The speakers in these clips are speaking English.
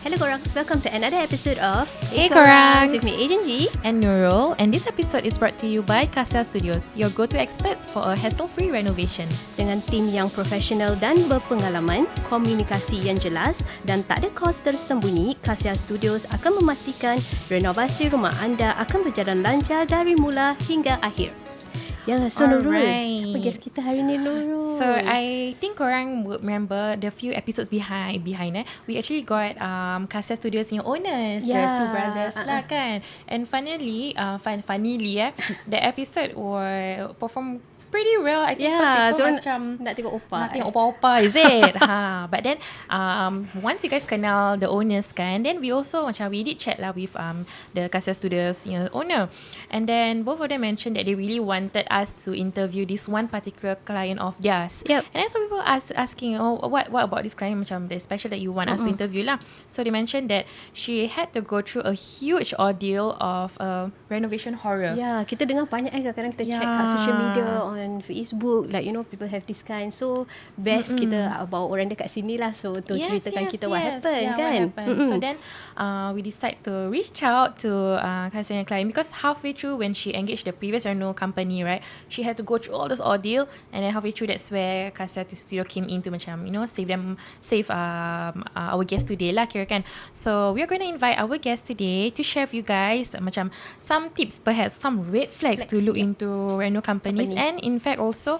Hello Gorangs, welcome to another episode of Hey Gorangs with me Agent G and Nurul, and this episode is brought to you by Kasia Studios, your go-to experts for a hassle-free renovation. dengan tim yang profesional dan berpengalaman, komunikasi yang jelas dan tak ada kos tersembunyi. Kasia Studios akan memastikan renovasi rumah anda akan berjalan lancar dari mula hingga akhir. Ya, so Nurul, siapa guest kita hari ni Nurul? So I think korang would remember the few episodes behind we actually got Kasia Studios yang owners, the two brothers lah kan. And funnily the episode were perform pretty well. I think people macam nak tengok opa-opa, is it? But then once you guys kenal the owners kan, then we also we did chat lah with the Kasia Studios owner, and then both of them mentioned that they really wanted us to interview this one particular client of theirs. Yep. And then so people asking, what about this client, macam the special that you want us to interview lah. So they mentioned that she had to go through a huge ordeal of renovation horror. Ya, kita dengar banyak kadang-kadang kita check kat social media, on Facebook, like people have this kind. So best kita bawa orang dekat sini lah, so to ceritakan kita what happened kan. What happened. So then we decide to reach out to Kasia client, because halfway through when she engaged the previous reno company, right, she had to go through all those ordeal, and then halfway through that's where Kasia Studio came in to save our guest today lah kira kan. So we are going to invite our guest today to share with you guys some tips, perhaps some red flags to look into reno companies, and in fact also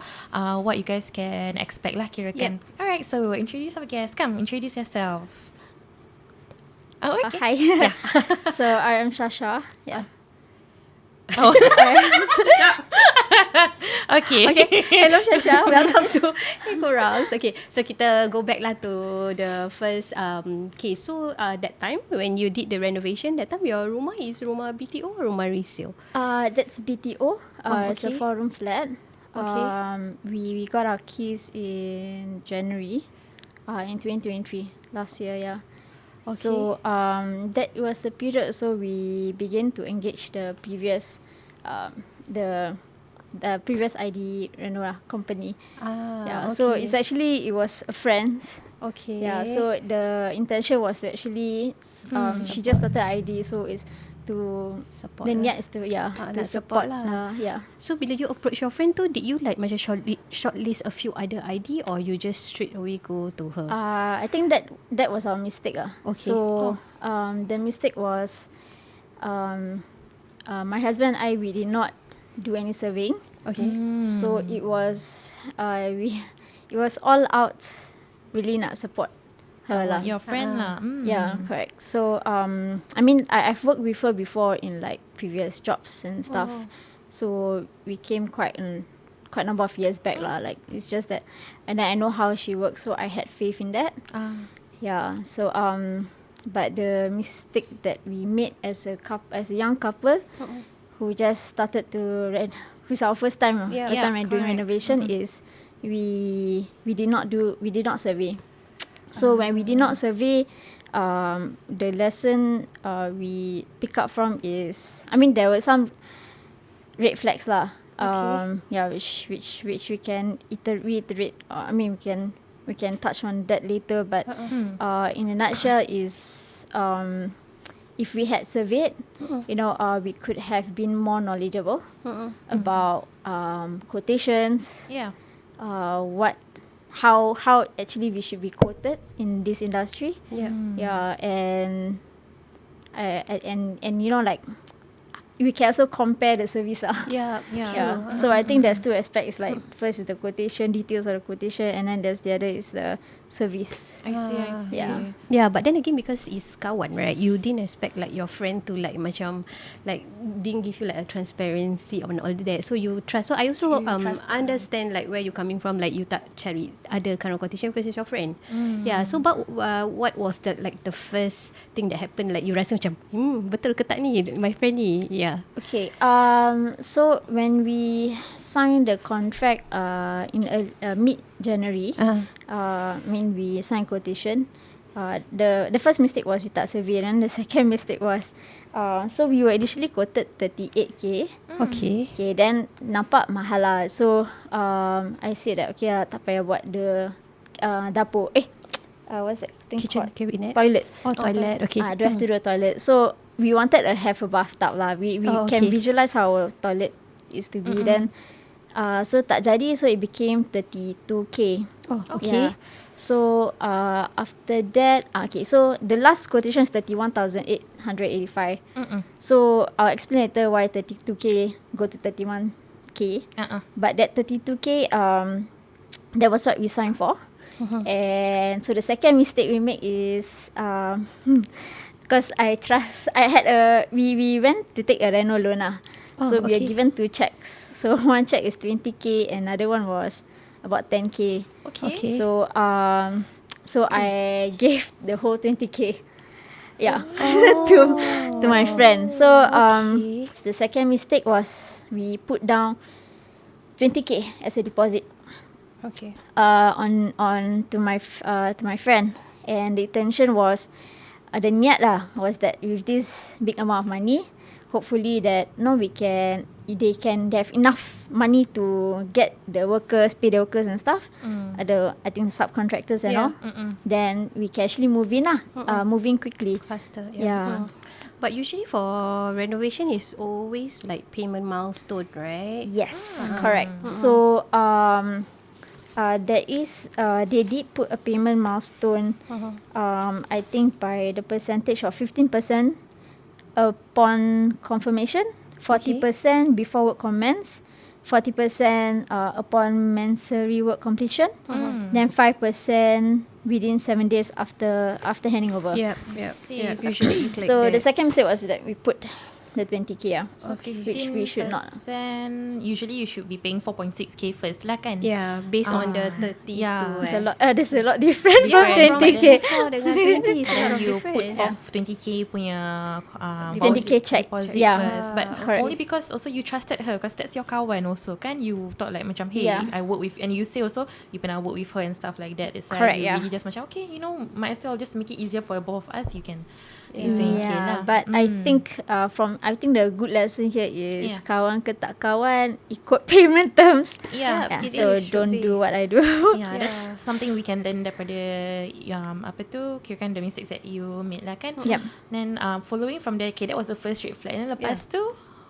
what you guys can expect lah kira kan. Alright, so introduce our guest. Come, introduce yourself. Oh, okay. Hi. Yeah. So I am Shasha. Yeah. Oh. Okay. Hello Shasha, welcome to Hey Gorangs. Okay, so kita go back lah to the first case. So that time when you did the renovation, that time your rumah is rumah BTO or rumah resale? That's BTO. It's a Okay. 4-room flat. Okay. We got our keys in January, in 2023 last year. Yeah. Okay. So that was the period. So we began to engage the previous, the previous ID reno company. Yeah. Okay. So it's actually, it was a friend's. Okay. Yeah, so the intention was to actually, she just started ID, so it's to Support then lah. is to to nak support support lah. yeah. So bila you approach your friend tu, did you like macam shortlist a few other ID, or you just straight away go to her? I think that was our mistake. Okay. So the mistake was, my husband and I, we did not do any surveying. Okay. So it was it was all out, really nak support her lah. Your friend lah. Yeah, correct. So I mean, I've worked with her before in like previous jobs and stuff. So we came quite a number of years back lah. Like it's just that, and then I know how she works, so I had faith in that. Yeah. So but the mistake that we made as a young couple, who just started to who's our first time doing renovation, is we did not survey. So when we did not survey, the lesson we pick up from is, I mean, there were some red flags lah. Yeah, which we can reiterate. I mean, we can touch on that later. But in a nutshell, is if we had surveyed, we could have been more knowledgeable about quotations. Yeah. How actually we should be quoted in this industry. Yeah, and like we can also compare the service. Yeah. So I think there's two aspects. Like first is the quotation, details of the quotation, and then there's the other is the service. I see. Yeah, but then again, because it's kawan, right? You didn't expect like your friend to like macam like didn't give you like a transparency on all that. So you trust. So I also understand like where you coming from. Like you tak cari other kind of quotation because it's your friend. Yeah. So but what was the first thing that happened? Like you rasa macam betul ke tak ni my friend ni? Yeah. Okay. So when we signed the contract in mid-January, we signed quotation. The first mistake was we tak survey, and the second mistake was so we were initially quoted 38k. Okay. Okay, then nampak mahal lah. So I said that okay tak payah buat the dapur what's that thing Kitchen called? cabinet. Toilets. Oh, toilet. Okay. Don't have to do a toilet. So we wanted to have a bathtub lah. We can visualize how our toilet used to be. Then so tak jadi, so it became 32K. Oh, okay. Yeah. So after that, okay. So the last quotation is 31,885. So I'll explain later why 32K go to 31K. But that 32K, that was what we signed for. And so the second mistake we make is because we went to take a reno loan lah. So we are given 2 checks. So one check is 20K, another one was about 10K. Okay. So so I gave the whole 20K. Yeah. to my friend. So the second mistake was we put down 20K as a deposit. Okay. On to my friend, and the intention was the niat lah was that with this big amount of money, hopefully that they have enough money to get the workers, pay the workers and stuff, I think subcontractors and all, then we can actually move in moving quickly, Faster. yeah. But usually for renovation is always like payment milestone, right? Yes, correct. So there is they did put a payment milestone, I think by the percentage of 15% upon confirmation, 40% before work commence, 40% upon mandatory work completion, then 5% within 7 days after handing over. Yeah. Usually it's like So that. the second mistake was that we put the 20K, which we should not. Usually you should be paying 4.6K first lah kan? Yeah, based on the 30 yeah. to It's a lot. There's a lot different from Different. 20K. dengan 20 is a lot And of you different. put off 20K punya 20K check. deposit Yeah. first. But Correct. only because also you trusted her, because that's your kawan also kan. You thought like macam, hey, Yeah. I work with, and you say also you pernah work with her and stuff like that. It's Correct, like you yeah. really just macam, okay, might as well just make it easier for both of us. You can use 20K lah. But I think the good lesson here is kawan ke tak kawan, ikut payment terms. Yeah, it So should don't be. do what I do. Yeah, that's something we can learn daripada apa tu, kirakan the mistakes that you made lah kan. Yep. Then following from there, okay, that was the first red flag. And then lepas tu,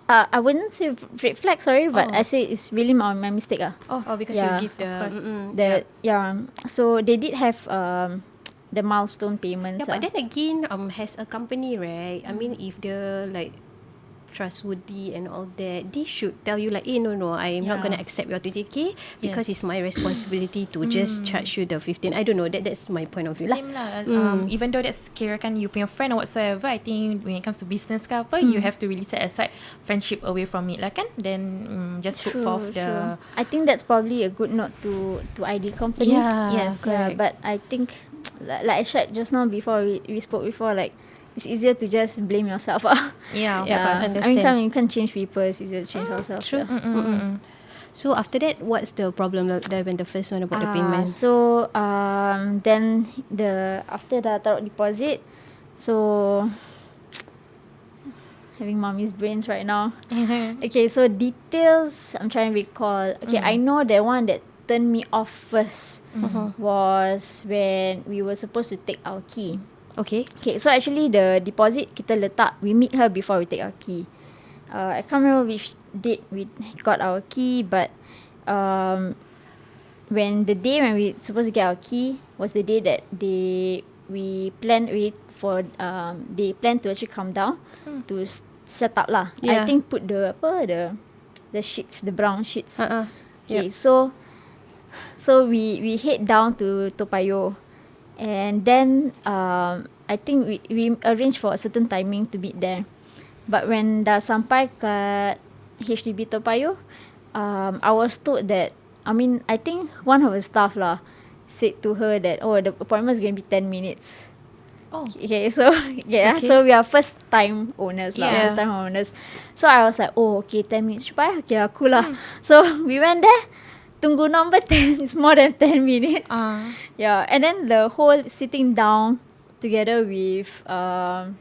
I wouldn't say red flag, sorry, but I say it's really my mistake. Oh, because Yeah, you give the of course. So they did have the milestone payments. Yeah, but then again, has a company, right? I mean, if they're like trustworthy and all that, they should tell you like, no, I'm not gonna accept your 20K because it's my responsibility to just charge you the 15. I don't know. That's my point of view lah. same lah. Even though that's kirakan you punya friend or whatsoever, I think when it comes to business ke apa, you have to really set aside friendship away from it lah kan. Then just put forth the. I think that's probably a good note to ID companies. Yes, Yeah, but I think like I shared just now before we spoke before, like it's easier to just blame yourself. Yeah, of Yeah, course. understand. I mean, you can't change people. It's easier to change ourselves. True. Yeah. So after that, what's the problem when the first one about the payment? So then after the taruh deposit, so having mommy's brains right now. Okay, so details I'm trying to recall. Okay, I know the one that turned me off first was when we were supposed to take our key. Okay. Okay, so actually the deposit kita letak, we meet her before we take our key. I can't remember which date we got our key, but when we supposed to get our key was the day that they plan to actually come down to set up lah. I Yeah. think put the sheets, the brown sheets. Okay, Yep. so we head down to Toa Payoh. And then I think we arranged for a certain timing to meet there. But when dah sampai kat HDB Toa Payoh, I was told that, I think one of the staff lah said to her that, the appointment is going to be 10 minutes. Oh. Okay, so so we are first time owners lah, Yeah. first time owners. So I was like, 10 minutes cepat, okay aku lah. So we went there, tunggu number 10, it's more than 10 minutes. Yeah, and then the whole sitting down together with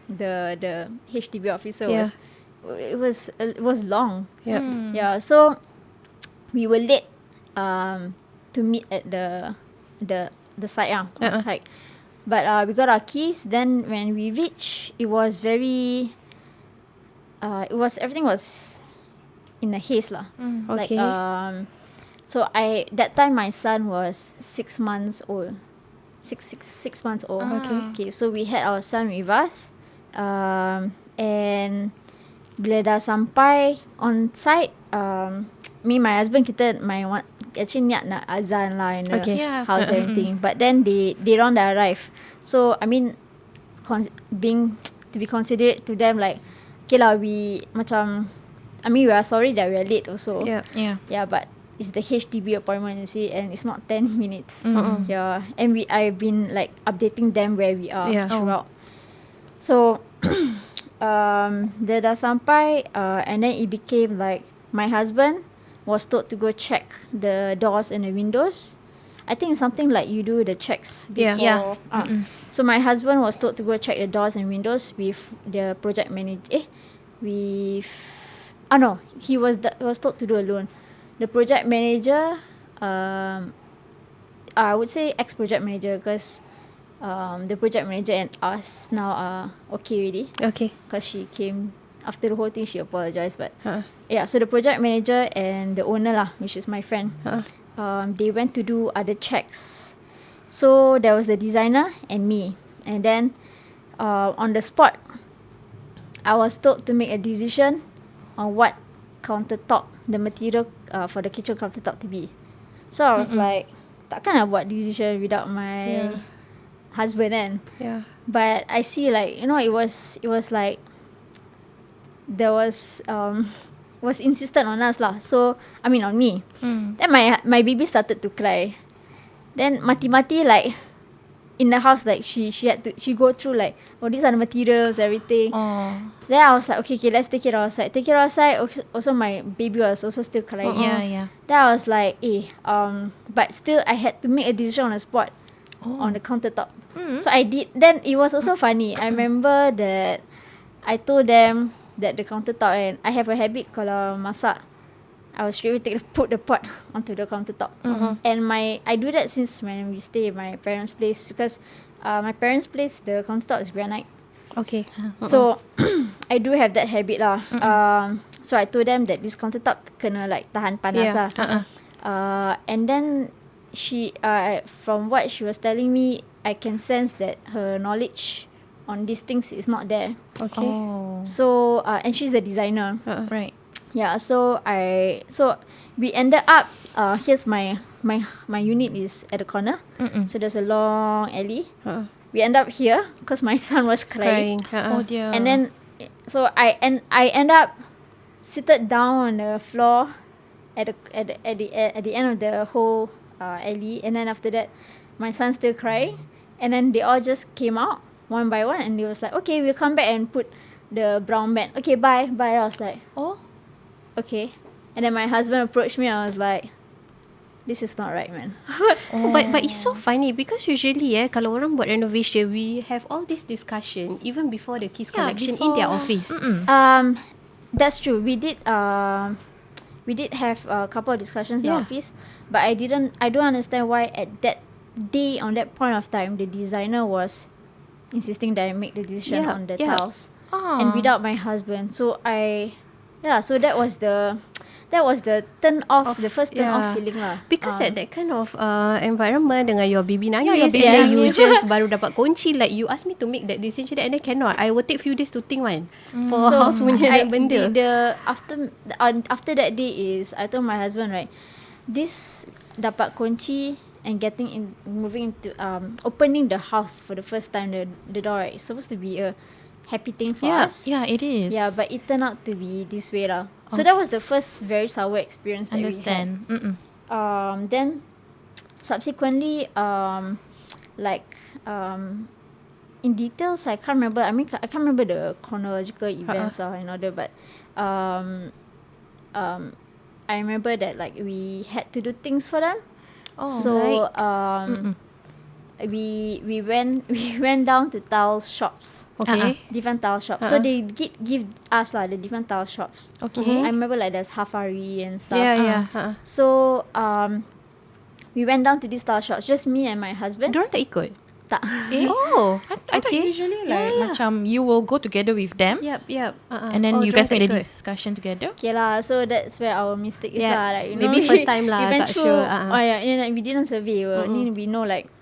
the HDB officer it was long. Yep. Yeah, so we were late to meet at the site, outside. But we got our keys. Then when we reached, it was very. Everything was in a haste lah. Like Okay. so that time my son was 6 months old. 6 months old. Okay. So we had our son with us. And bila dah sampai on site, me my husband actually niat nak azan lah in the house everything. But then they don't arrive. So I mean to be considerate to them, like okay lah, we are sorry that we are late also. Yeah, but it's the HDB appointment, you see, and it's not 10 minutes. Yeah, and I've been like updating them where we are throughout. So dia dah sampai, and then it became like my husband was told to go check the doors and the windows. I think it's something like you do the checks before. So my husband was told to go check the doors and windows with the project manager. He was told to do alone. The project manager, I would say ex-project manager, because the project manager and us now are okay already. Okay. Because she came after the whole thing, she apologized. But so the project manager and the owner lah, which is my friend, they went to do other checks. So there was the designer and me, and then on the spot, I was told to make a decision on what countertop, the material for the kitchen countertop to be. So I was like, takkan nak buat decision without my husband kan. But I see, like, you know, it was like there was insistent on us lah. So I mean on me. Then my baby started to cry. Then mati-mati, like in the house, like she go through like, oh, these are the materials, everything. Then I was like, okay, let's take it outside. Also my baby was also still crying. Then I was like, but still I had to make a decision on the spot, on the countertop. So I did. Then it was also funny. I remember that I told them that the countertop, and I have a habit kalau masak, I will straight away put the pot onto the countertop. And I do that since when we stay at my parents' place, because my parents' place, the countertop is granite. Okay. So I do have that habit lah. So I told them that this countertop kena like tahan panas lah. And then she, from what she was telling me, I can sense that her knowledge on these things is not there. Okay. So and she's the designer. Right. Yeah, so we ended up, here's my unit is at the corner. So there's a long alley. We end up here because my son was crying. Oh dear. And then so I end up seated down on the floor at the end of the whole alley. And then after that, my son still crying. And then they all just came out one by one, and they was like, okay, we'll come back and put the brown mat. Okay, bye. I was like, oh, okay. And then my husband approached me. I was like, this is not right, man. But it's so funny because usually kalau orang buat renovation, we have all this discussion even before the keys collection in their office. That's true. We did have a couple of discussions in the office, but I don't understand why at that day, on that point of time, the designer was insisting that I make the decision on the tiles, and without my husband. So so that was the turn off, the first turn off feeling lah. Because at that kind of environment dengan your baby nangis, and then you just baru dapat kunci, like you ask me to make that decision and then cannot. I will take few days to think one for house punya benda. After that day is, I told my husband, right, this dapat kunci and moving into opening the house for the first time, the door, right, is supposed to be a happy thing for us. Yeah, it is. Yeah, but it turned out to be this way lah. So that was the first very sour experience that we had. Then subsequently, in details, I can't remember. I can't remember the chronological events in order, but I remember that like we had to do things for them. We went down to tile shops. Okay. Different tile shops. So they give us the different tile shops. Okay. I remember like there's Hafari and stuff. Yeah. So we went down to these tile shops, just me and my husband. Diorang tak ikut? Tak. Oh, I thought usually like macam you will go together with them. Yep. And then you guys make the discussion together. Okay lah, so that's where our mistake is lah. Like, you know, Maybe first time lah, we went tak through, sure. Oh yeah, and like, we didn't survey. We know like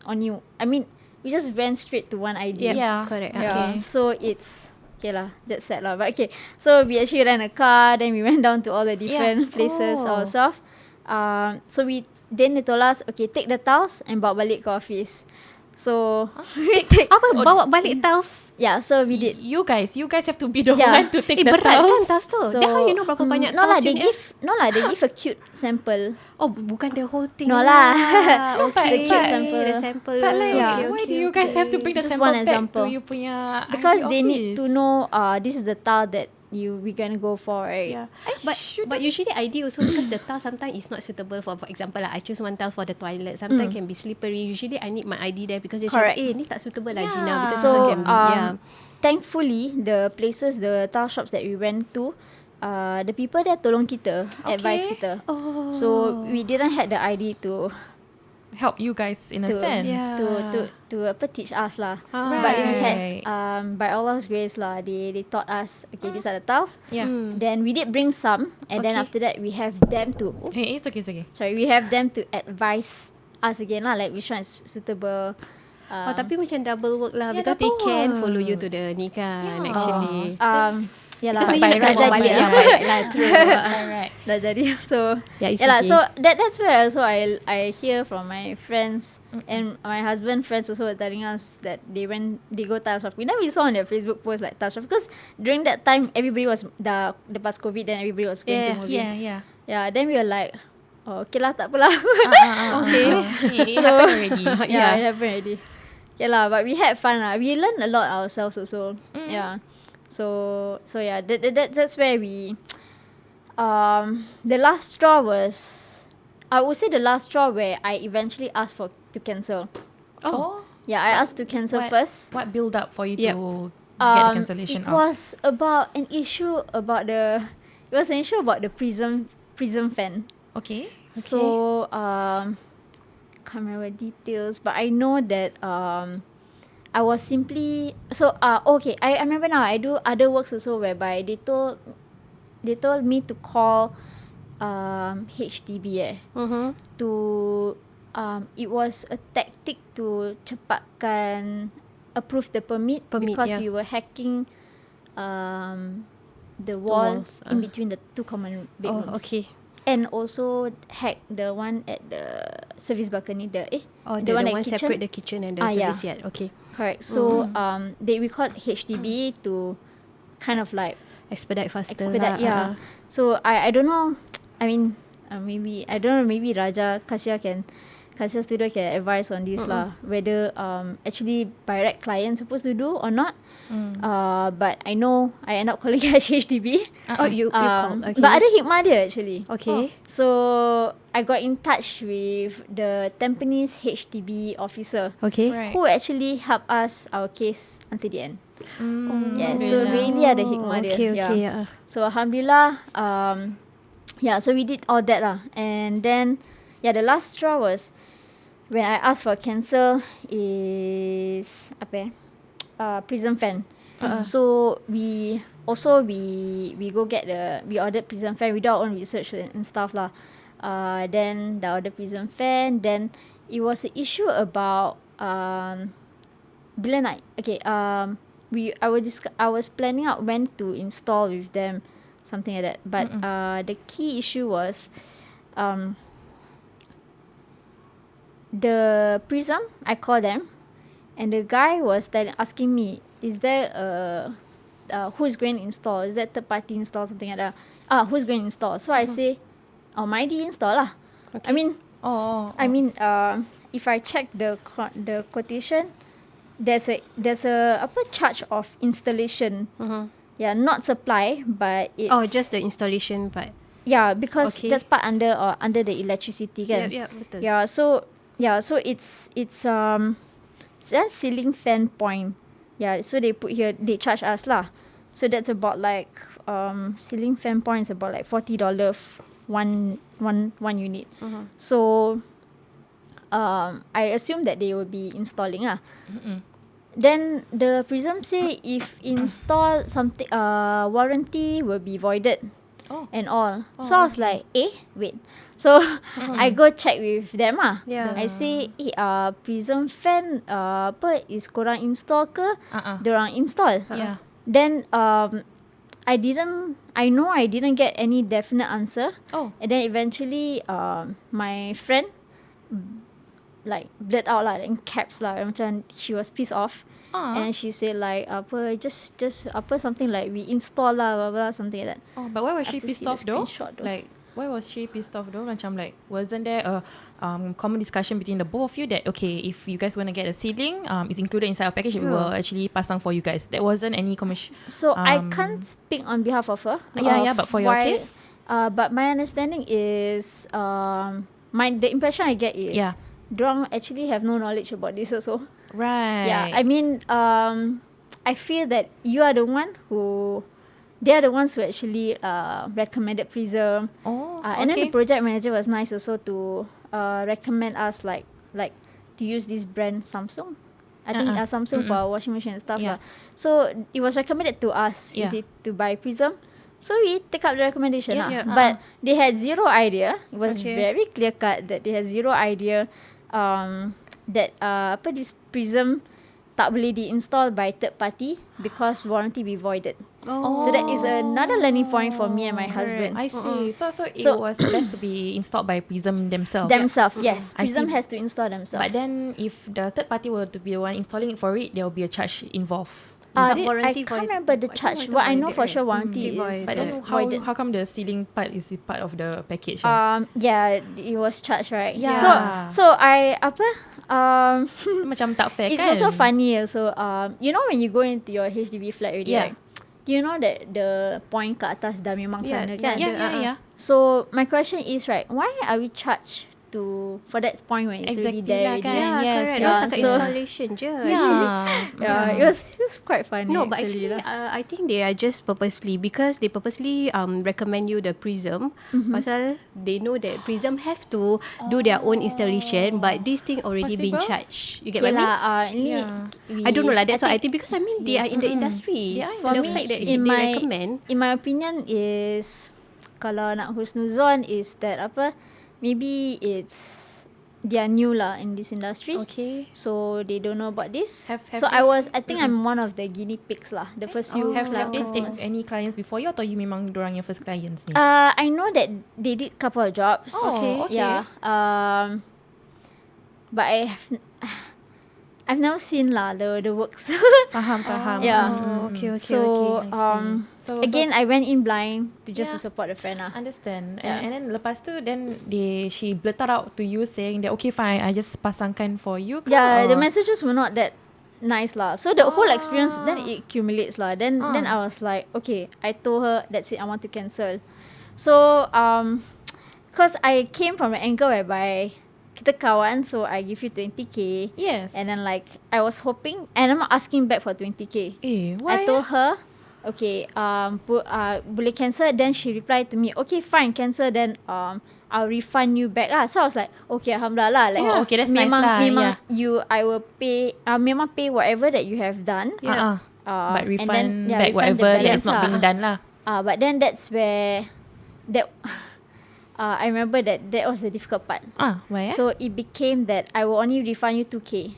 on you. I mean, we just went straight to one idea. Yeah. Correct. Yeah. So it's okay lah. That's sad lah. But okay, so we actually rent a car. Then we went down to all the different places ourselves. So then they told us, okay, take the tiles and bawa balik ke office. So Apa bawa balik tiles? yeah, so we did. You guys have to be the Yeah. one to take the Berat kan tiles. tiles tu? Then how you know berapa banyak No lah, tiles you need? they give a cute sample. Oh, bukan the whole thing. No lah. Okay, The cute sample. The sample. But like, Yeah. why do you guys have to bring the Just sample one back example. to you punya Because ID they need office? to know this is the tile that we gonna go for, right? Yeah. But usually ID also because the tile sometimes is not suitable for example lah, I choose one tile for the toilet. Sometimes can be slippery. Usually I need my ID there because they Correct. say, ni tak suitable lah Yeah. Gina. Because So this one can be, thankfully the tile shops that we went to, the people there tolong kita, advise kita. Oh. So we didn't had the ID to help you guys in a sense. Yeah. to teach us lah. Ah. But we had Right. by Allah's grace lah, they taught us, okay, these are the tiles. Yeah. Then we did bring some, and then Okay. after that we have them to Hey, it's okay. we have them to advise us again lah, like which one is suitable. Oh, tapi macam double work lah Yeah, because they double can work. follow you to the ni kan Yeah. actually. Yeah lah, Because by you nak right bawa jadi balik lah. lah. Lah, true. Alright. dah jadi. So Yeah, it's lah. okay. So that's where also I hear from my friends and my husband friends also were telling us that they go tile shopping. Then we saw on their Facebook post like tile shop, because during that time everybody was the past COVID, then everybody was going to movie. Yeah. Then we were like, oh, okay lah, tak apalah. Okay. It happened already. Yeah, it happened already. Okay lah, but we had fun lah. We learned a lot ourselves also. Yeah. So yeah, that's where we the last straw was, I would say the last straw where I eventually asked to cancel. Oh. Yeah, I asked to cancel first. What build up for you Yep. to get the cancellation it out? was about an issue about the prism fan. Okay. So can't remember details, but I know that I was simply okay. I remember now. I do other works also whereby they told me to call HDB to it was a tactic to cepatkan approve the permit because we were hacking the walls in between the two common bedrooms. Oh, okay. And also hack the one at the service balcony, the The one one at kitchen. separate the kitchen and the service yard. Okay. Correct. So we called HDB to kind of like Expedite faster expedite. lah. So I don't know. I mean, maybe I don't know. Maybe Raja Kasia Studio can advise on this lah. Whether actually by right client supposed to do or not. But I know I end up calling HDB. Oh, you called. Okay. But ada hikmah dia actually. Okay. So I got in touch with the Tampines HDB officer. Okay. Right. Who actually helped us our case until the end. Yeah, so Alhamdulillah. really ada hikmah dia. Okay. Yeah. So Alhamdulillah, so we did all that lah. And then, the last straw was when I asked for cancel is prism fan. So we go get we ordered prism fan. We do our own research and stuff lah. Then the order prism fan. Then it was an issue about bila nak I was planning out when to install with them, something like that. But the key issue was the prism. I called them, and the guy was asking me, is there who's going to install? Is that third party install, something like that? Who's going to install? So I say, my ID install lah. Okay. I mean, if I check the quotation, there's a charge of installation. Yeah, not supply, but it's Just the installation part. yeah, because Okay. that's part under the electricity kan. Yeah, betul. So it's that ceiling fan point. Yeah, so they put here, they charge us lah. So that's about like ceiling fan point is about like $40 one unit. So I assume that they will be installing Then the Prism say if install something, warranty will be voided and all. So I was like, wait. So I go check with them Yeah. I say, Prism fan apa is korang install ke? Dorang install. Yeah. Then I didn't get any definite answer. And then eventually my friend like blurt out lah in caps lah, macam she was pissed off. And she said like apa just apa something like we install lah blah blah something like that. But why was she I have to pissed see the off though? screenshot though. Like, why was she pissed off though? Macam like, wasn't there a common discussion between the both of you that okay, if you guys want to get a ceiling, it's included inside our package, we will actually pasang for you guys. There wasn't any commission. So I can't speak on behalf of her. But for your case, but my understanding is the impression I get is dorang actually have no knowledge about this also. right? Yeah, I mean, I feel that you are the one who, they are the ones who actually recommended Prism. And then the project manager was nice also to recommend us like to use this brand Samsung. I think Samsung for our washing machine and stuff. So it was recommended to us, you see, to buy Prism. So we take up the recommendation But they had zero idea. It was very clear cut that they had zero idea that this Prism tak boleh di-install by third party because warranty be voided. So that is another learning point for me and my husband. I see. So it was best to be installed by Prism themselves. Yes. Prism has to install themselves. But then if the third party were to be the one installing it for it, there will be a charge involved. I can't remember the charge. What I know for sure warranty is But then how come the ceiling part is part of the package? Yeah, it was charged, right? Yeah. So I macam tak fair it's kan? also funny also. You know when you go into your HDB flat already, right? Do you know that the point kat atas dah memang sana kan? Yeah. So my question is, right, why are we charged for that point when it's already there already? Correct. That's like installation je. It was quite funny. No, but actually, I think they are just purposely because they purposely recommend you the Prism. Pasal they know that Prism have to do their own installation, but this thing already been charged. You get what I mean? I don't know lah. That's what I think because I mean they are in the industry. For The me, fact that they recommend. in my opinion is kalau nak husnuzon is that maybe they are new lah in this industry. Okay. So they don't know about this. Have I think I'm one of the guinea pigs lah. The first few Have they take customers. any clients before you atau you memang dorang yang first clients ni? I know that they did couple of jobs. Okay. Yeah. But I've never seen lah the works. Faham. Yeah. Okay. So So again, I went in blind to to support the friend lah. understand. Yeah. And then lepas tu then she blurted out to you saying that okay fine, I just pasangkan for you. Yeah, the messages were not that nice lah. So the whole experience then it accumulates lah. Then I was like, okay, I told her that's it, I want to cancel. So cause I came from an angle whereby kita kawan, so I give you 20k. Yes. And then like I was hoping, and I'm not asking back for 20k. Why? I told her, okay, boleh cancel. Then she replied to me, okay, fine, cancel. Then I'll refund you back lah. So I was like, okay, alhamdulillah lah. Like, okay, that's nice lah. Memang I will pay. Memang pay whatever that you have done. But refund and then, back refund whatever the that is balance not being done lah. But then that's where that. I remember that was the difficult part. Why? So it became that I will only refund you 2k.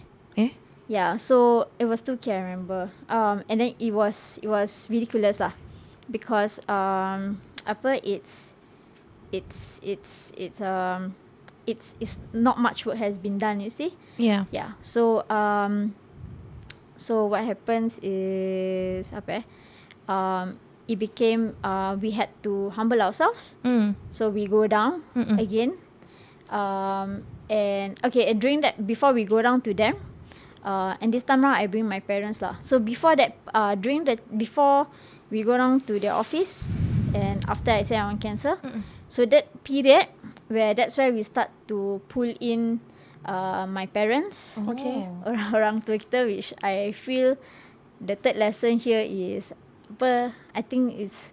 Yeah, so it was 2k, I remember. And then it was ridiculous lah, because it's not much work has been done, you see. Yeah. So what happens is it became we had to humble ourselves. So we go down again. And okay, during that, before we go down to them, and this time around I bring my parents lah. So before that, before we go down to their office, and after I say I want cancel, so that period that's where we start to pull in my parents, orang tua kita, which I feel the third lesson here is I think it's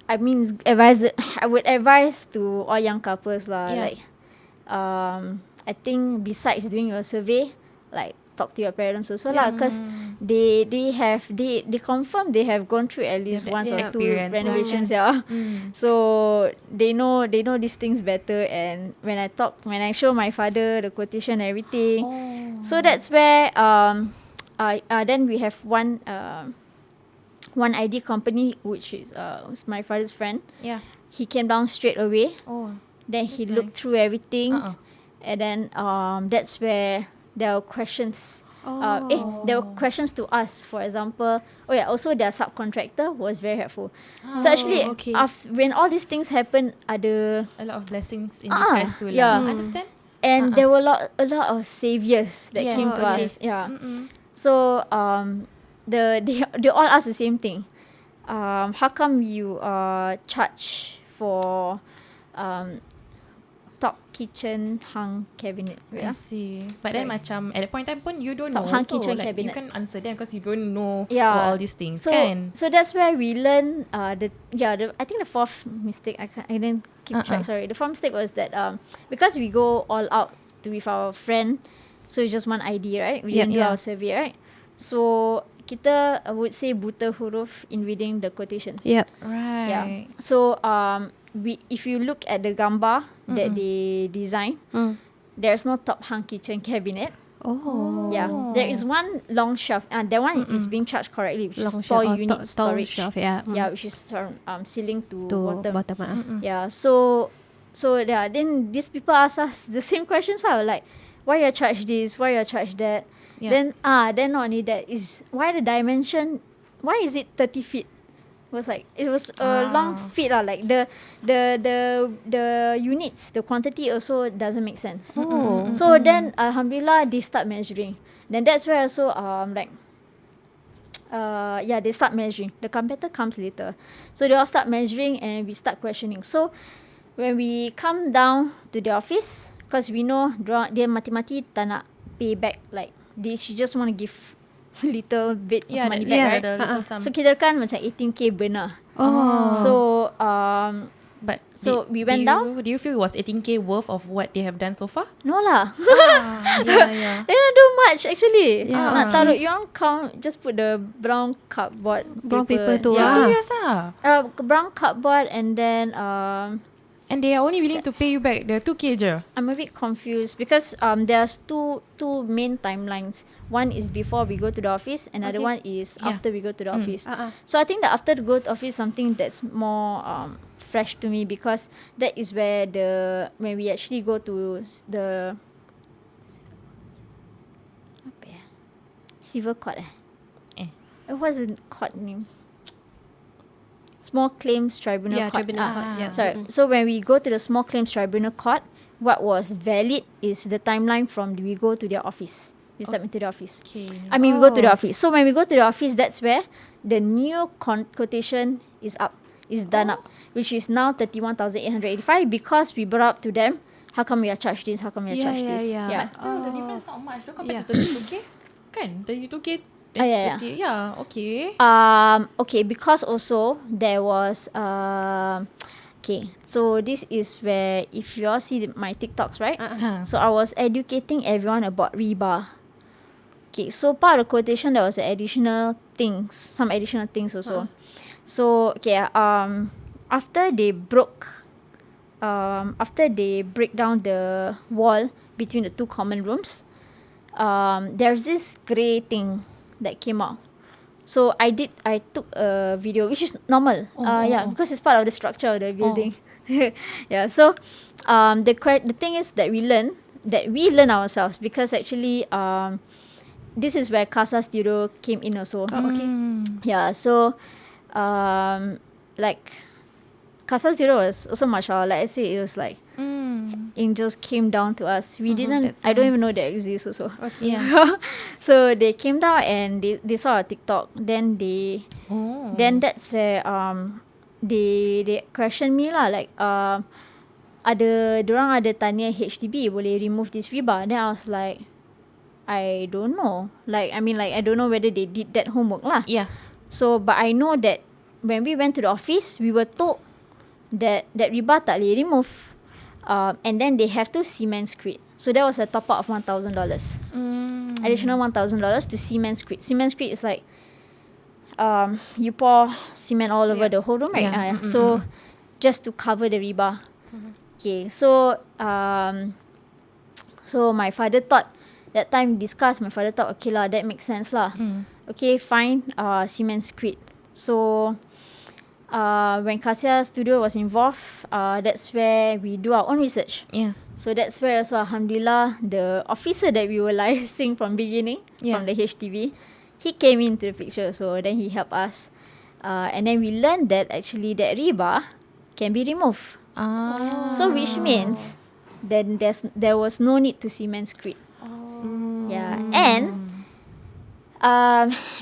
I would advise to all young couples lah, like I think besides doing your survey, like talk to your parents also lah, because they confirm they have gone through at least once or two experience. renovations, so they know these things better. And when I show my father the quotation and everything, so that's where then we have one ID company, which is was my father's friend. He came down straight away. Then he looked through everything, and then that's where there were questions. There were questions to us. For example, also their subcontractor was very helpful. So actually, when all these things happen, ada a lot of blessings in disguise too. Understand? And there were a lot of saviors that came to us. So they all asked the same thing. How come you charge for top kitchen hung cabinet? I see. But then macam at that point in time pun you don't know. Hung so kitchen like cabinet. you can answer them because you don't know all these things. So that's where we learn I think the fourth mistake, I didn't keep track, sorry. The fourth mistake was that because we go all out with our friend, so it's just one ID, right? We didn't do our survey, right? So kita, I would say, buta huruf in reading the quotation. Right. So if you look at the gambar that they design, there's no top hung kitchen cabinet. There is one long shelf, and that one is being charged correctly, which is tall unit storage. Shelf, which is from ceiling to bottom. Then these people ask us the same questions, like, why you charge this, why you charge that. Then not only that, is why the dimension, why is it 30 feet? It was a long feet, like the units, the quantity also doesn't make sense. So then alhamdulillah they start measuring. Then that's where also they start measuring. The carpenter comes later, so they all start measuring and we start questioning. So when we come down to the office, because we know dia mati-mati tak nak pay back, like she just want to give little bit of money back, right? So kita kan macam 18k benar. So we went down. Do you feel it was 18k worth of what they have done so far? No lah. They don't do much actually. Nak taruh, you want count, just put the brown cardboard paper tu. Serious brown cardboard, and then and they are only willing to pay you back the 2k je. I'm a bit confused because there's two main timelines. One is before we go to the office, another one is after we go to the office. So I think that after the go to office, something that's more fresh to me, because that is where when we actually go to the civil court. It wasn't court name. Small Claims Tribunal Court. Sorry. So when we go to the Small Claims Tribunal Court, what was valid is the timeline from we go to their office. We step into the office. We go to the office. So when we go to the office, that's where the new quotation is done up, which is now 31,885, because we brought up to them, how come we are charged this, how come we are charged this. But still the difference not much compared to 32k. Kan? 32k. Okay, because also there was so this is where, if you all see my TikToks, right? So I was educating everyone about riba. Okay, so part of the quotation there was some additional things also. So after they break down the wall between the two common rooms, there's this grey thing that came out. So I took a video, which is normal. Because it's part of the structure of the building. So the thing is that we learn ourselves, because actually this is where Casa Studio came in also. So like Casa Studio was also mashallah, like I say, it was like angels came down to us. We didn't, I don't even know they exist also. So they came down and they saw a TikTok. Then that's where they questioned me lah, like dorang ada tanya HDB boleh remove this riba. Then I was like, I don't know. I don't know whether they did that homework lah. So but I know that when we went to the office, we were told that riba tak boleh remove. And then they have to cement screed. So that was a top up of $1,000. Additional $1,000 to cement screed. Cement screed is like you pour cement all over the whole room, right? So just to cover the rebar. Okay, so so my father thought, that time discussed, my father thought, okay lah, that makes sense lah. Okay, fine, cement screed. So when Kasia Studio was involved, that's where we do our own research. Yeah. So that's where also, alhamdulillah, the officer that we were liaising from beginning, from the HDB, he came into the picture. So then he helped us. And then we learned that actually that rebar can be removed. So which means then there was no need to cement screed. Yeah. And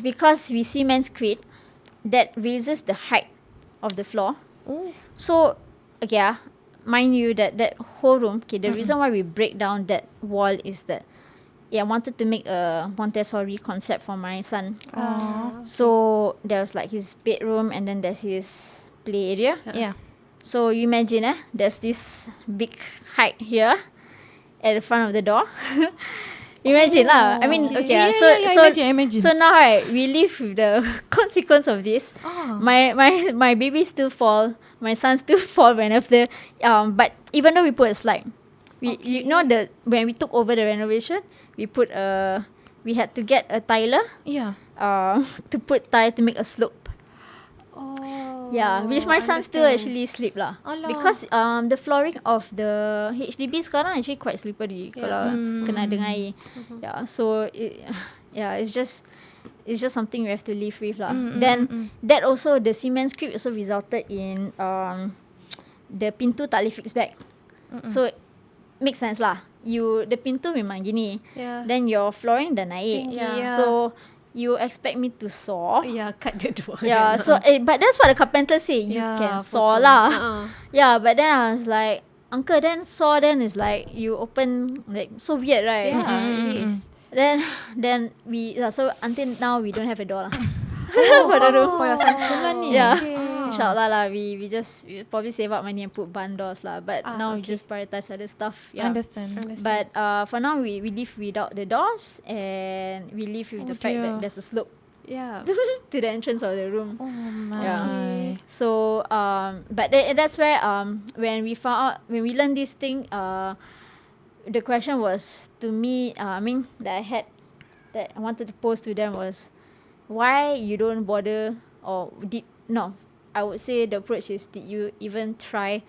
because we cement screed, that raises the height of the floor. So okay, mind you that whole room, okay, the reason why we break down that wall is that I wanted to make a Montessori concept for my son. So there was like his bedroom, and then there's his play area. Yeah. So you imagine there's this big height here at the front of the door. Imagine lah. I mean, okay. Imagine. So now, right, we live with the consequence of this. My baby still fall. My son still fall whenever. But even though we put a slide, you know when we took over the renovation, we had to get a tiler. Yeah. To put tile to make a slope. Yeah, which my son still actually sleep lah. Because the flooring of the HDB sekarang actually quite slippery kalau kena dengan air. Yeah, so it's just something we have to live with lah. Then that also, the cement screed also resulted in the pintu tak boleh fix back. So makes sense lah. The pintu memang gini. Then your flooring dah naik. So you expect me to saw? Cut the door. So but that's what the carpenter say. You can saw lah. Yeah, but then I was like, uncle, then saw then is like you open, like so weird, right? It is. Then we so until now we don't have a door lah. For your son's room lah ni. Inshallah lah, we probably save up money and put barn doors lah. But now we just prioritize other stuff. Understand. But for now we live without the doors, and we live with the fact that there's a slope to the entrance of the room. So but that's where when we learned this thing, the question was to me, that I wanted to pose to them was, why you don't bother, or I would say the approach is, did you even try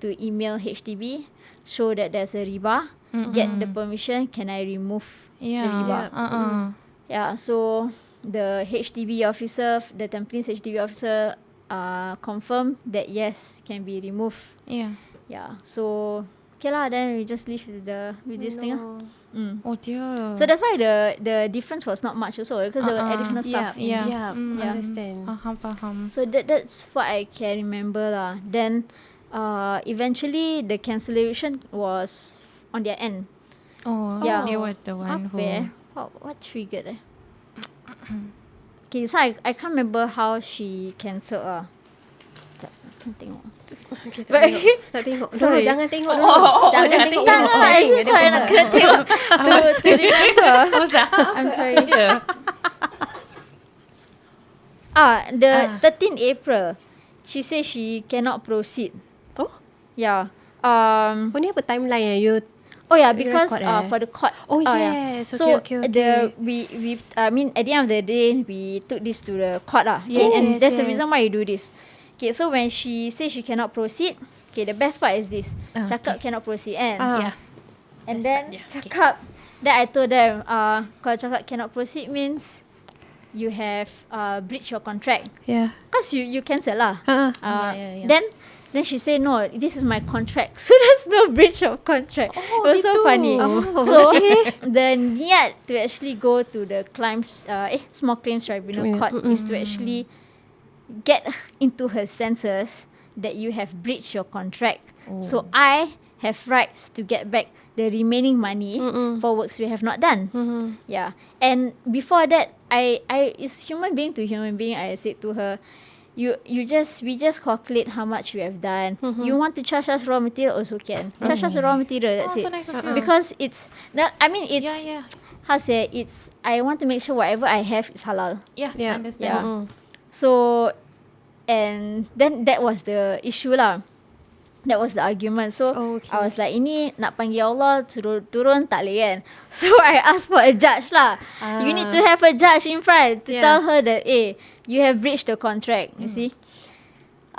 to email HDB, show that there's a rebar, get the permission, can I remove the rebar? So the HDB officer, the Tampines HDB officer confirmed that yes, can be removed. So okay lah, then we just live with this thing lah. Oh dear. So that's why the difference was not much also, because there were additional stuff. Understand. Faham. So that's what I can remember lah. Then eventually the cancellation was on their end. They were the one who. What triggered? Okay, so I can't remember how she cancelled. Tengok. Tak tengok. Sorry. Jangan tengok dulu. Jangan tengok. Sorry, nak kena tengok. To remember. I'm sorry. The 13th April, she said she cannot proceed. Oh? Yeah. Ni apa timeline you? Because for the court. Yes. So okay. we at the end of the day, we took this to the court lah. And that's the reason why you do this. Okay, so when she says she cannot proceed, okay, the best part is this. Cakap cannot proceed, and then cakap. Then I told them, kalau cakap cannot proceed means you have breached your contract. Because you cancel lah. Then she said, no, this is my contract. So there's no breach of contract. It was so funny. So the niat to actually go to the small claims tribunal court is to actually get into her senses that you have breached your contract. So I have rights to get back the remaining money for works we have not done. And before that, I is human being to human being, I said to her, we just calculate how much we have done. You want to charge us raw material also can. Charge us raw material, that's so it. nice of you. Because it's that, I mean, it's Yeah. how to say, it's, I want to make sure whatever I have is halal. Yeah, Yeah. understand. Yeah. So, and then that was the issue lah. That was the argument. So Okay. I was like, ini nak panggil Allah turun tak boleh kan. So I asked for a judge lah. You need to have a judge in front to tell her that, you have breached the contract. You see.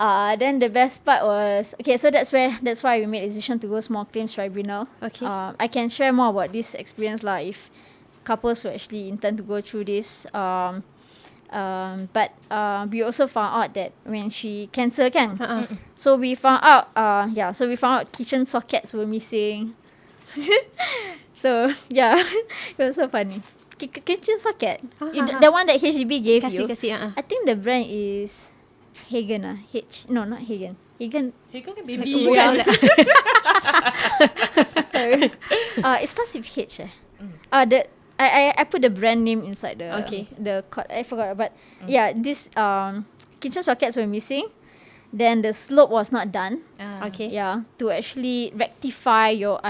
Then the best part was, okay, so that's why we made a decision to go small claims tribunal. Okay. I can share more about this experience lah if couples who actually intend to go through this. But we also found out that when she cancelled kan, so we found out kitchen sockets were missing. So yeah, it was so funny. Kitchen socket, the one that HDB gave you. Kasih. I think the brand is Hagen no, not Hagen. Hagen. Hagen kan Baby. baby. Bukan. Sorry. It starts with H. I put the brand name inside the I forgot, but yeah, this kitchen sockets were missing. Then the slope was not done. Okay. Yeah, to actually rectify your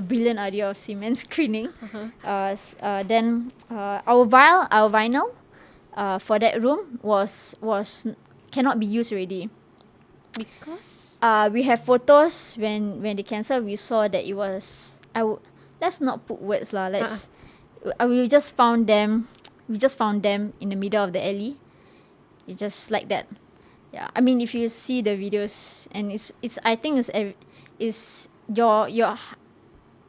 brilliant idea of cement screening. Then our vinyl for that room was cannot be used already. Because We have photos when they cancelled. We saw that it was. Let's not put words lah. We just found them. We just found them in the middle of the alley. It's just like that. Yeah, I mean, if you see the videos, and it's I think it's your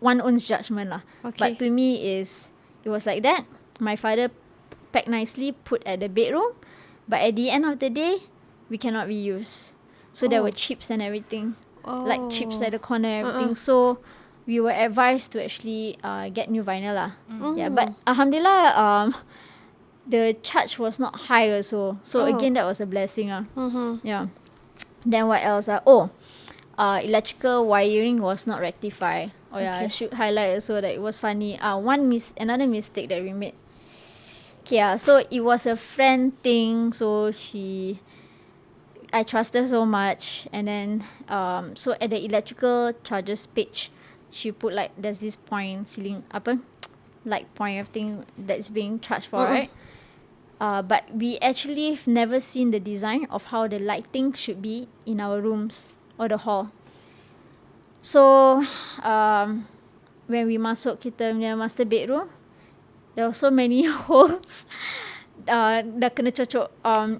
one own's judgment lah. Okay. But to me it was like that. My father packed nicely, put at the bedroom, but at the end of the day, we cannot reuse. So there were chips and everything, like chips at the corner, everything. So we were advised to actually get new vinyl lah. Yeah, but alhamdulillah, the charge was not high also. So again, that was a blessing. Yeah. Then what else? Electrical wiring was not rectified. I should highlight also that it was funny. Another mistake that we made. Okay, so it was a friend thing. So I trust her so much, and then so at the electrical charges page, she put like there's this point like point of thing that's being charged for, right? But we actually have never seen the design of how the lighting should be in our rooms or the hall. So when we masuk kita punya master bedroom, there were so many holes. Dah kena cocok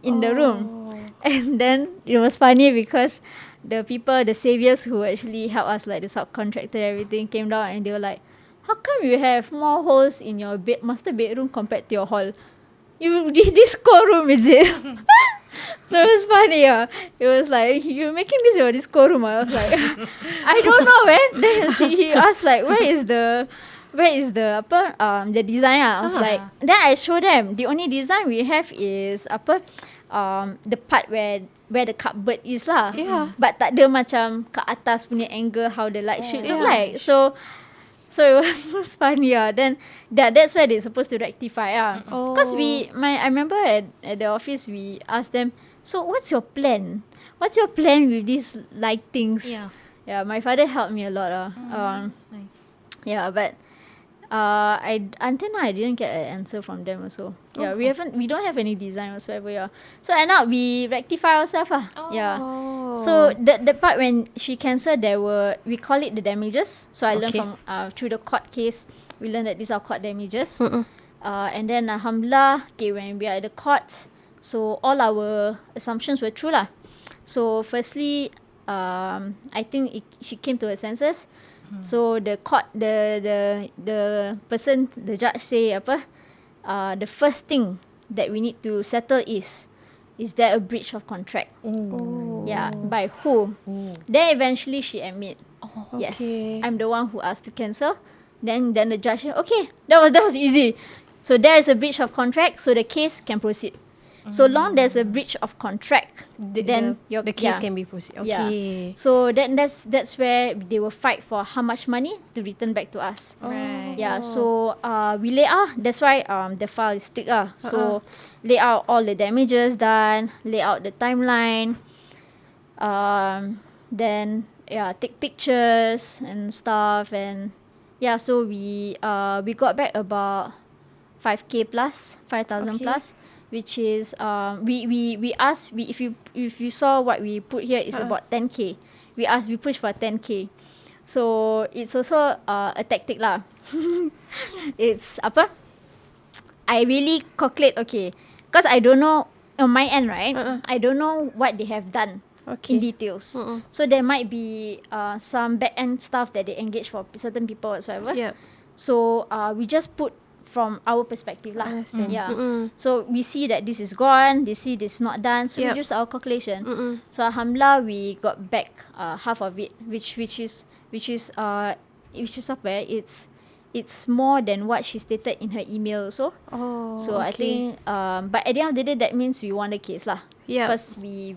in the room. And then it was funny because the saviors who actually helped us, like the subcontractor, everything came down and they were like, how come you have more holes in your master bedroom compared to your hall? You did this core room, is it? So it was funny. It was like, you're making this your disco room. I was like, I don't know, man. Then he asked like, where is the design? I was like, then I showed them the only design we have is the part where the cupboard is lah. Yeah. But tak ada macam ke atas punya angle how the light should look like. So it was funny. Then that's where they're supposed to rectify. Because I remember at the office we asked them, so what's your plan? What's your plan with these lightings? Yeah, my father helped me a lot. That's nice. Yeah, but until now I didn't get an answer from them also. Yeah, we don't have any design whatsoever. Yeah, so end up we rectify ourselves. Yeah. So the part when she cancelled, we call it the damages. So I learned from through the court case, we learned that these are court damages. And then alhamdulillah, when we are at the court, so all our assumptions were true lah. So firstly, I think she came to her senses. So the court, the person, the judge say the first thing that we need to settle is there a breach of contract? Yeah, by who? Then eventually she admit, yes, I'm the one who asked to cancel. Then the judge said, okay, that was easy. So there is a breach of contract, so the case can proceed. So long there's a breach of contract, then the case can be proceeded. Okay. Yeah. So that's where they will fight for how much money to return back to us. Right. Yeah. So we lay out. That's why the file is thick. So lay out all the damages done. Lay out the timeline. Then take pictures and stuff, and so we got back about 5K plus, 5,000 plus, which is we asked, if you saw what we put here is about 10K. We push for 10K. So it's also a tactic lah. It's apa? I really calculate, okay, because I don't know on my end, right? I don't know what they have done in details. So there might be some back end stuff that they engage for certain people whatsoever. Yep. So we just put from our perspective lah. Understand. So we see that this is gone, they see this is not done, so we use our calculation. So alhamdulillah we got back half of it, which is apa? It's more than what she stated in her email also. So I think but at the end of the day that means we won the case lah. Yeah. Because I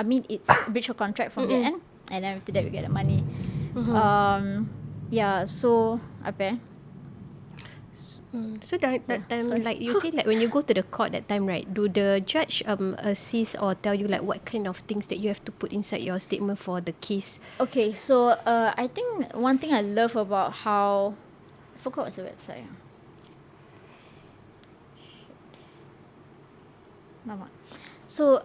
mean it's breach of contract from the end, and then after that we get the money. So apa? So that time, like you say, like when you go to the court that time, right? Do the judge assist or tell you like what kind of things that you have to put inside your statement for the case? Okay, so I think one thing I love about how I forgot what's the website. Lama. So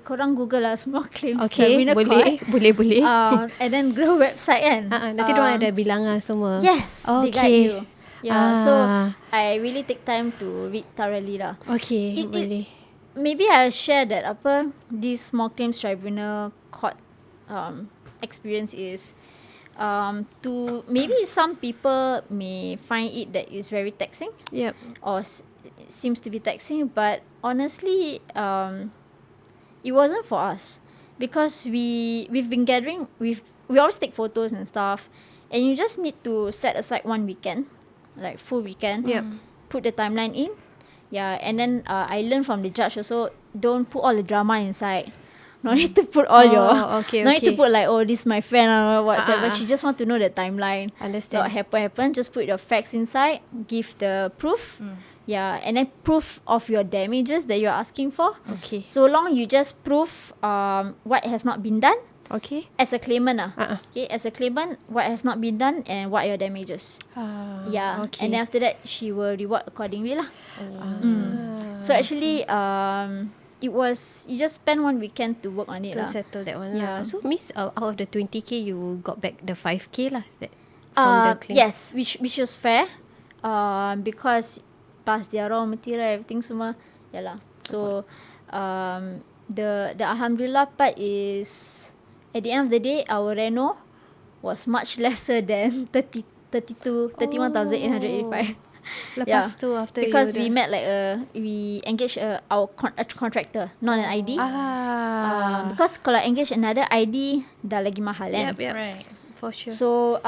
korang Google lah semua claims criminal court. boleh. And then grow website kan. Nanti diorang ada bilangan semua. Yes, they guide you. Yeah, so I really take time to read thoroughly lah. Okay, boleh. Maybe I'll share that this small claims tribunal court experience is to maybe some people may find it that is very taxing. Yep. Or it seems to be taxing, but honestly it wasn't for us, because we've been gathering, we always take photos and stuff, and you just need to set aside one weekend, like full weekend. Put the timeline in, and then I learned from the judge also, don't put all the drama inside. No need to put all no need to put like, oh, this is my friend or whatsoever. She just want to know the timeline. Understand. What happen. Just put your facts inside, give the proof. And then proof of your damages that you're asking for. Okay. So long you just prove what has not been done. Okay. As a claimant, okay, as a claimant, what has not been done and what are your damages. Okay. And then after that, she will reward accordingly lah. So actually, you just spend one weekend to work on it to lah. settle that one. Yeah. So Miss, out of the 20K, you got back the 5K lah. From the claim. Yes, which was fair, because plus their raw material, everything semua, yalah. So the alhamdulillah part is, at the end of the day, our reno was much lesser than 31,885. Lepas tu after because you we met like we engaged our contractor, not an ID. Because kalau engage another ID dah lagi mahal kan. Yep. Right. For sure. So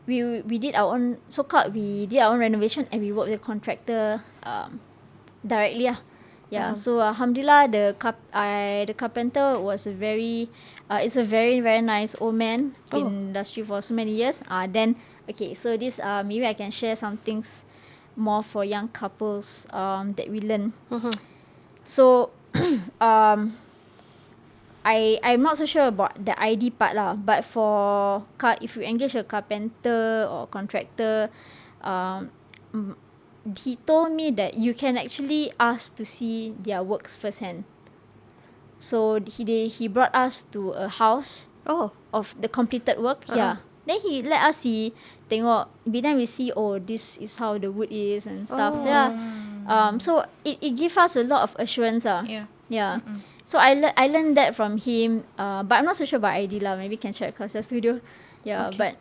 we did our own we did our own renovation, and we worked with the contractor directly lah. So alhamdulillah, the carpenter was it's a very very nice old man, been in industry for so many years. Then okay, so this maybe I can share some things more for young couples that we learn. So I'm not so sure about the ID part lah, but for if you engage a carpenter or contractor, he told me that you can actually ask to see their works firsthand. So he brought us to a house of the completed work. Then he let us see, tengok, then we see, oh, this is how the wood is and stuff. So it gives us a lot of assurance. So I learned that from him, but I'm not so sure about ID lah. Maybe can check across the studio. But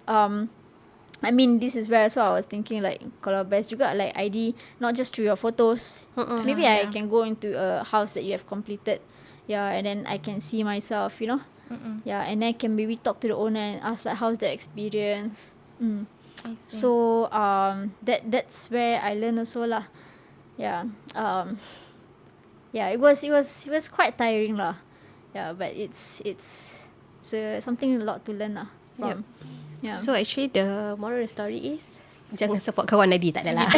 I mean, this is where, so I was thinking like, kalau best juga like ID, not just through your photos. Maybe I can go into a house that you have completed, and then I can see myself, and then can maybe talk to the owner and ask like, how's the experience. I see. So that's where I learned also lah. Yeah. Yeah, it was quite tiring lah. Yeah, but it's something a lot to learn lah from. Yeah. So actually the moral of the story is jangan support kawan lagi, tak adalah.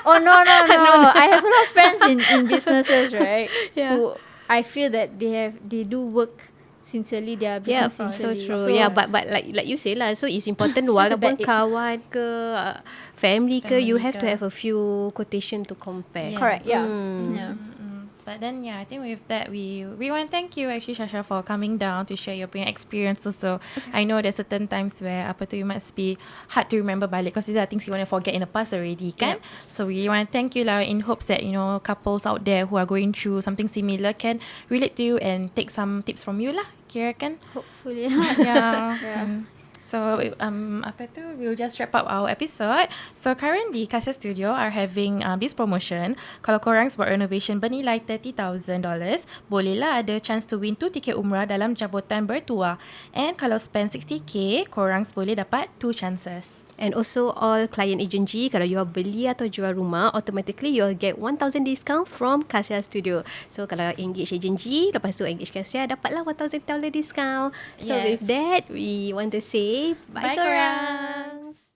Oh no. I have a lot of friends in businesses, right? Yeah. Who I feel that they do work sincerely, their Yeah, business so sincerely. true. Yeah, but like you say lah, so it's important It's just a walaupun bad egg. kawan ke family ke, you Family have to ke. have a few quotation to compare. Yes. Correct. Yeah. Mm. Yeah. But then, I think with that, we want to thank you actually, Shasha, for coming down to share your punya experience also. I know there's certain times where you must be hard to remember balik because these are things you want to forget in the past already, kan? So we want to thank you lah in hopes that, couples out there who are going through something similar can relate to you and take some tips from you lah, kira kan? Hopefully. Yeah. Yeah. So we'll just wrap up our episode. So currently Casa Studio are having this promotion. Kalau korang buat renovation bernilai $30,000, bolehlah ada chance to win 2 tiket umrah dalam jabatan bertuah. And kalau spend 60k, korang boleh dapat 2 chances. And also all client agency, kalau you beli atau jual rumah, automatically you'll get 1,000 discount from Kasia Studio. So kalau engage agency, lepas tu engage Kasia, dapatlah $1,000 discount. So Yes. with that, we want to say bye, Bye, korang. korang.